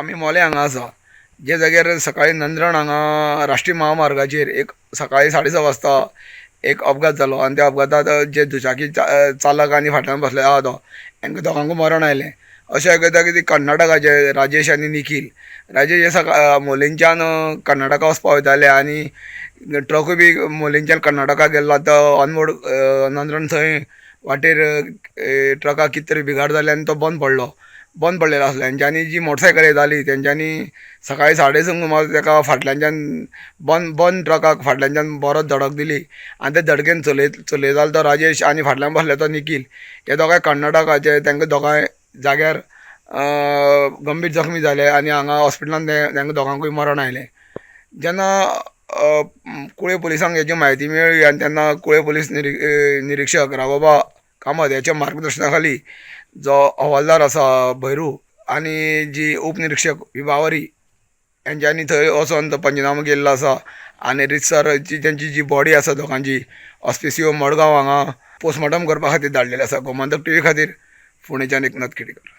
आमी मोले हांगा आसा जे जाग्यार सकाळी नंदरण हांगा राष्ट्रीय महामार्गाचेर एक सकाळी 6:30 वाजता एक अपघात जालो आनी त्या अपघातात जे दुचाकी चालक आनी फाटल्यान बसलेलो आहा तो हांकां दोगांकूय मरण आयलें। अशें आयकता की ती कर्नाटकाचे राजेश आनी निखील राजेश हे सकाळ मोलेंच्यान कर्नाटका वचपा वयताले आनी ट्रकूय बी मोलेंच्यान कर्नाटका गेल्लो तो ऑनबोर्ड नंदरण थंय वाटेर ट्रकाक कितें तरी बिगाड जाली आनी तो बंद पडलेलो आसलो। हेंच्यांनी जी मोटरसायकल येताली तेंच्यांनी सकाळी 6:30 सुमार तेका फाटल्यानच्यान बंद ट्रकाक फाटल्यानच्यान बरोच धडक दिली आनी ते धडकेन चलयतालो तो राजेश आनी फाटल्यान बसलेलो तो निखील हे दोगांय कर्नाटकाचे। तांकां दोगांय जाग्यार गंभीर जखमी जाले आनी हांगा हॉस्पिटलांत तांकां दोगांकूय मरण आयलें। जेन्ना कुळे पुलिसांक हेची म्हायती मेळ्ळी आनी तेन्ना कुळे पुलीस निरीक्षक राघोबा कामत हेच्या मार्गदर्शना खाली जो हवालदार आसा भैरू आनी जी उपनिरीक्षक विभावरी हेंच्यांनी थंय वचोन तो पंचनामो केल्लो आसा आनी रितसर तेंची जी बॉडी आसा दोगांची ऑस्पिसियो मडगांव हांगा पोस्टमॉर्टम करपा खातीर धाडलेली आसा। गोमंतक टीव्ही खातीर पुणेच्यान एकनाथ केडकर।